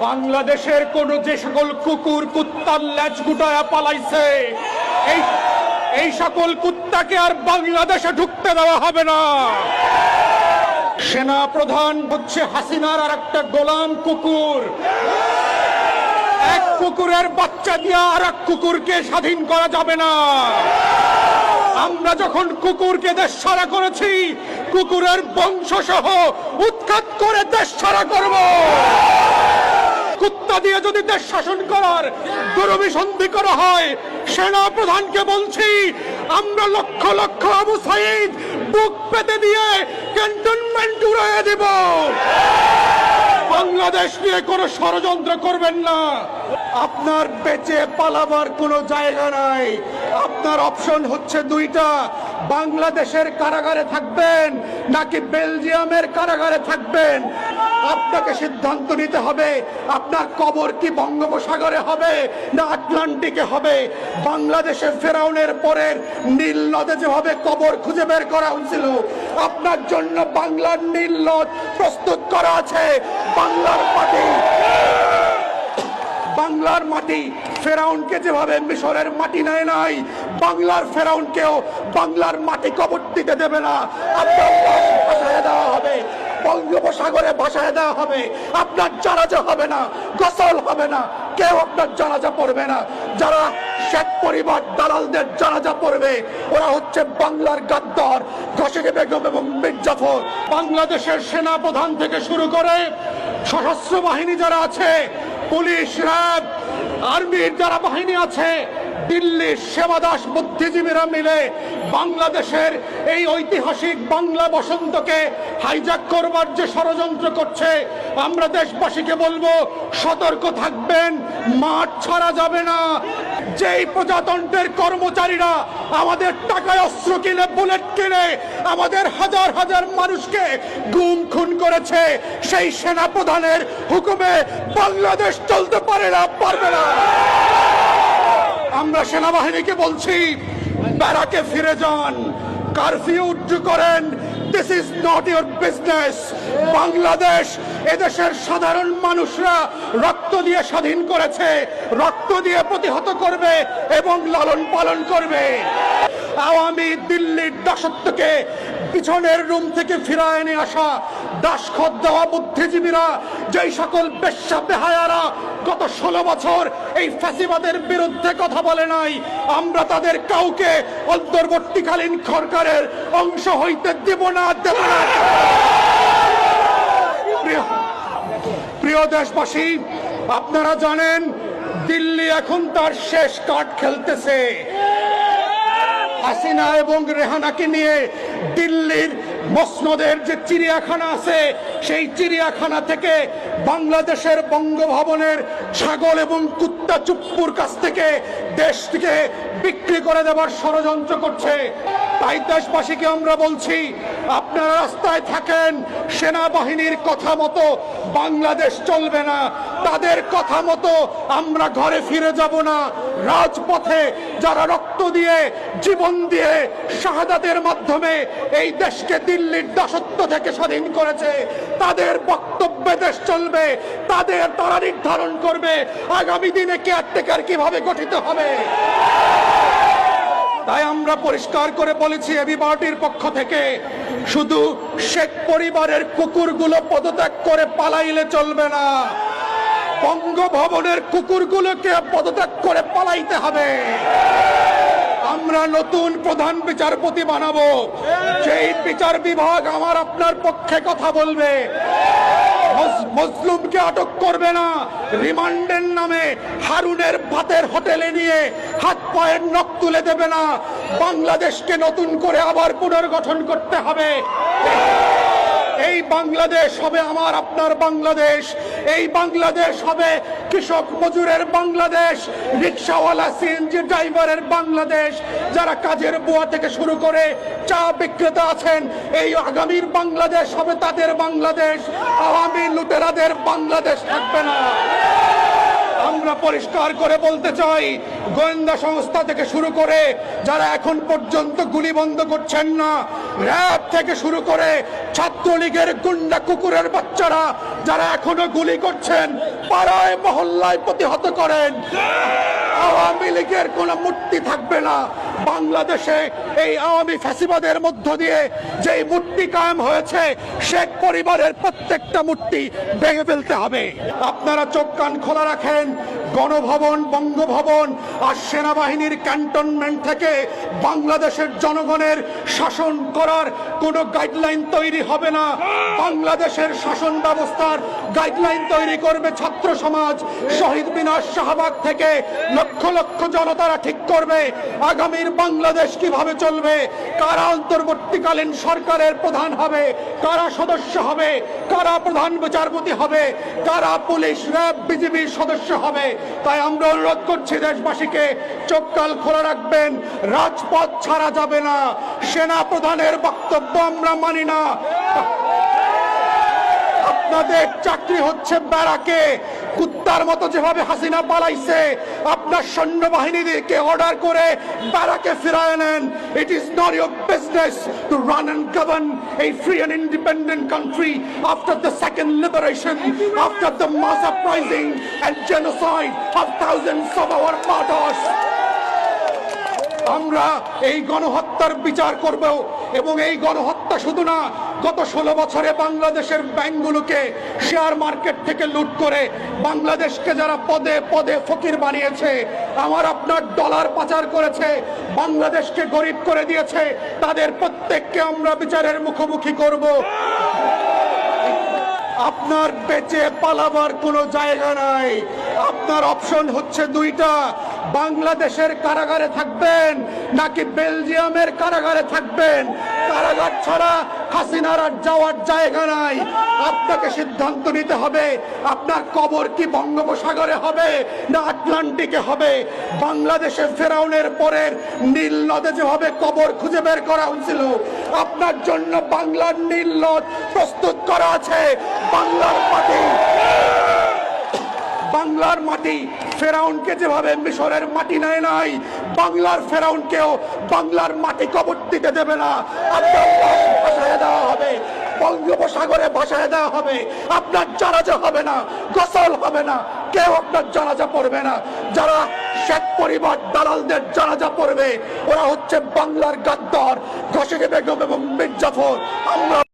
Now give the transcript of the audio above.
বাংলাদেশের কোন যে সকল কুকুর কুত্তার ল্যাজ গুটায়া পালাইছে এই সকল কুত্তাকে আর বাংলাদেশে ঢুকতে দেওয়া হবে না। সেনা প্রধান হচ্ছে হাসিনার আর একটা গোলাম কুকুর। এক কুকুরের বাচ্চা দিয়ে আর এক কুকুরকে স্বাধীন করা যাবে না। আমরা যখন কুকুরকে দেশ ছাড়া করেছি, কুকুরের বংশ সহ উৎখাত করে দেশ ছাড়া করব। কুত্তা দিয়ে যদি দেশ শাসন করার দুরভিসন্ধি করা হয়, সেনা প্রধানকে বলছি আমরা লক্ষ লক্ষ আবু সাইদ বুক পেতে দিয়ে ক্যান্টনমেন্ট উড়িয়ে দেব। বাংলাদেশ নিয়ে কোনো ষড়যন্ত্র করবেন না। আপনার বেঁচে পালাবার কোনো জায়গা নাই। আপনার অপশন হচ্ছে দুইটা, বাংলাদেশের কারাগারে থাকবেন নাকি বেলজিয়ামের কারাগারে থাকবেন। আপনাকে সিদ্ধান্ত নিতে হবে আপনার কবর কি বঙ্গোপসাগরে হবে না আটলান্টিকে হবে। বাংলাদেশে ফেরাউনের পরের নীল নদে যেভাবে কবর খুঁজে বের করা হয়েছিল, আপনার জন্য বাংলার নীল নদ প্রস্তুত করা আছে। বাংলার মাটি ফেরাউনকে যেভাবে মিশরের মাটি নেয় নাই, বাংলার ফেরাউনকেও বাংলার মাটি কবর দিতে দেবে না। আপনার লাশ ভাসায় দেওয়া হবে, বঙ্গোপসাগরে ভাসায় দেওয়া হবে। আপনার জানাজা হবে না, গোসল হবে না, কেউ আপনার জানাজা পড়বে না। যারা শেখ পরিবার দালালদের জানাজা পড়বে, ওরা হচ্ছে বাংলার গাদ্দার ঘসিকে বেগম এবং মীর জাফর। বাংলাদেশের সেনা প্রধান থেকে শুরু করে সশস্ত্র বাহিনী যারা আছে, পুলিশ, র্যাব, আর্মির যারা বাহিনী আছে, দিল্লির সেবাদাস বুদ্ধিজীবীরা মিলে বাংলাদেশের এই ঐতিহাসিক বাংলা বসন্তকে হাইজ্যাক করবার যে ষড়যন্ত্র করছে, আমরা দেশবাসীকে বলবো সতর্ক থাকবেন, মাঠ ছাড়া যাবে না। যেই প্রজাতন্ত্রের কর্মচারীরা আমাদের টাকায় অস্ত্র কিনে, বুলেট কিনে আমাদের হাজার হাজার মানুষকে গুম খুন করেছে, সেই সেনা প্রধানের হুকুমে বাংলাদেশ চলতে পারে না, পারবে না। আমরা সেনাবাহিনীকে বলছি ব্যারাকে ফিরে যান, কারফিউ উড্ডু করেন। This is not your business. Bangladesh এদেশের সাধারণ মানুষরা রক্ত দিয়ে স্বাধীন করেছে, রক্ত দিয়ে প্রতিহত করবে এবং লালন পালন করবে। আওয়ামী দিল্লির দাসত্বকে পিছনের রুম থেকে ফিরায় নিয়ে আসা দাসখত দেওয়া বুদ্ধিজীবীরা, যেই সকল বেশ্যা বেহায়ারা গত 16 বছর এই ফ্যাসিবাদের বিরুদ্ধে কথা বলে নাই, আমরা তাদের কাউকে অন্তর্বর্তীকালীন সরকারের অংশ হইতে দেব না, দেব না। প্রিয় দেশবাসী, আপনারা জানেন দিল্লি এখন তার শেষ কার্ড খেলতেছে। হাসিনা এবং রেহানাকে নিয়ে দিল্লির মসনদের যে চিড়িয়াখানা আছে, সেই চিড়িয়াখানা থেকে বাংলাদেশের বঙ্গভবনের ছাগল এবং কুত্তা চুপ্পুর কাছ থেকে দেশটিকে বিক্রি করে দেওয়ার ষড়যন্ত্র করছে। তাই দেশবাসীকে আমরা বলছি, আপনারা রাস্তায় থাকেন, সেনাবাহিনীর কথা মতো বাংলাদেশ চলবে না, তাদের কথা মতো আমরা ঘরে ফিরে যাব না। রাজপথে যারা রক্ত দিয়ে, জীবন দিয়ে, শাহাদাতের মাধ্যমে এই দেশকে দিল্লির দাসত্ব থেকে স্বাধীন করেছে, তাদের বক্তব্যে দেশ চলবে, তারা নির্ধারণ করবে আগামী দিনে কেয়ারটেকার কিভাবে গঠিত হবে। তাই আমরা পরিষ্কার করে বলেছি এবি পার্টির পক্ষ থেকে, শুধু শেখ পরিবারের কুকুরগুলো পদত্যাগ করে পালাইলে চলবে না, বঙ্গভবনের কুকুরগুলোকে পদত্যাগ করে পালাইতে হবে। আমরা নতুন প্রধান বিচারপতি বানাবো, যেই বিচার বিভাগ আমার আপনার পক্ষে কথা বলবে, মজলুমকে আটক করবে না, রিমান্ডের নামে হারুনের ভাতের হোটেলে নিয়ে হাত পায়ের নখ তুলে দেবে না। বাংলাদেশকে নতুন করে আবার পুনর্গঠন করতে হবে। এই বাংলাদেশ হবে আমার আপনার বাংলাদেশ, এই বাংলাদেশ হবে কৃষক মজুরের বাংলাদেশ, রিক্সাওয়ালা সিএনজি ড্রাইভারের বাংলাদেশ, যারা কাজের বুয়া থেকে শুরু করে চা বিক্রেতা আছেন, এই আগামীর বাংলাদেশ হবে তাদের বাংলাদেশ। আওয়ামী লুটেরাদের বাংলাদেশ থাকবে না। আমরা পরিষ্কার করে বলতে চাই, গোয়েন্দা সংস্থা থেকে শুরু করে যারা এখন পর্যন্ত গুলি বন্ধ করছেন না, র‍্যাব থেকে শুরু করে ছাত্রলীগের গুন্ডা কুকুরের বাচ্চারা যারা এখনো গুলি করছেন, পাড়ায় মহল্লায় প্রতিহত করেন, আওয়ামী লীগের কোন মূর্তি থাকবে না বাংলাদেশে। এই আওয়ামী ফ্যাসিবাদের মধ্য দিয়ে যে মূর্তি কায়েম হয়েছে, শেখ পরিবারের প্রত্যেকটা মূর্তি ভেঙে ফেলতে হবে। আপনারা চোখ কান খোলা রাখেন। গণভবন, বঙ্গভবন আর সেনাবাহিনীর ক্যান্টনমেন্ট থেকে বাংলাদেশের জনগণের শাসন করার কোনো গাইডলাইন তৈরি হবে না। বাংলাদেশের শাসন ব্যবস্থার গাইডলাইন তৈরি করবে ছাত্র সমাজ। শহীদ মিনার, শাহবাগ থেকে লক্ষ লক্ষ জনতারা ঠিক করবে আগামীর বাংলাদেশ কিভাবে চলবে, কারা অন্তর্বর্তীকালীন সরকারের প্রধান হবে, কারা সদস্য হবে, কারা প্রধান বিচারপতি হবে, কারা পুলিশ, র‍্যাব, বিজিবির সদস্য হবে। তাই আমরা অনুরোধ করছি দেশবাসীকে, চোখ কান খোলা রাখবেন। রাজপথ ছাড়া যাবে না। সেনা প্রধানের বক্তব্য আমরা মানি না। আপনাদের চাকরি হচ্ছে ব্যারাকে। কুত্তার মতো যেভাবে হাসিনা পালাইছে, আপনার সৈন্যবাহিনীদেরকে অর্ডার করে ব্যারাকে ফিরায় নেন। It is not your business to run and govern a free and independent country after the second liberation, after the mass uprising and genocide of thousands of our martyrs. আমরা এই গণহত্যার বিচার করব, এবং এই গণহত্যা শুধু না, গত 16 বছরে বাংলাদেশের ব্যাংকগুলোকে শেয়ার মার্কেট থেকে লুট করে বাংলাদেশকে যারা পদে পদে ফকির বানিয়েছে, আমার আপনার ডলার পাচার করেছে, বাংলাদেশকে গরিব করে দিয়েছে, তাদের প্রত্যেককে আমরা বিচারের মুখোমুখি করব। আপনার বেঁচে পালাবার কোনো জায়গা নাই। আপনার অপশন হচ্ছে দুইটা, বাংলাদেশের কারাগারে থাকবেন নাকি বেলজিয়ামের কারাগারে থাকবেন। কারাগার ছাড়া হাসিনার আর যাওয়ার জায়গা নাই। আপনাকে সিদ্ধান্ত নিতে হবে, আপনার কবর কি বঙ্গোপসাগরে হবে না আটলান্টিকে হবে। বাংলাদেশে ফেরাউনের পরের নীল নদে যেভাবে কবর খুঁজে বের করা হয়েছিল, আপনার জন্য বাংলার নীল নদ প্রস্তুত করা আছে। বাংলার মাটি ফেরাউনকে যেভাবে মিশরের মাটি নেয় নাই, বাংলার ফেরাউনকেও বাংলার মাটি কবর দিতে দেবে না। ভাসায় দেওয়া হবে, বঙ্গোপসাগরে ভাসায় দেওয়া হবে। আপনার জানাজা হবে না, গোসল হবে না, কেউ আপনার জানাজা পড়বে না। যারা শেখ পরিবার দালালদের জানাজা পড়বে, ওরা হচ্ছে বাংলার গাদ্দার, ঘসেকে বেগম এবং মীর জাফর। আমরা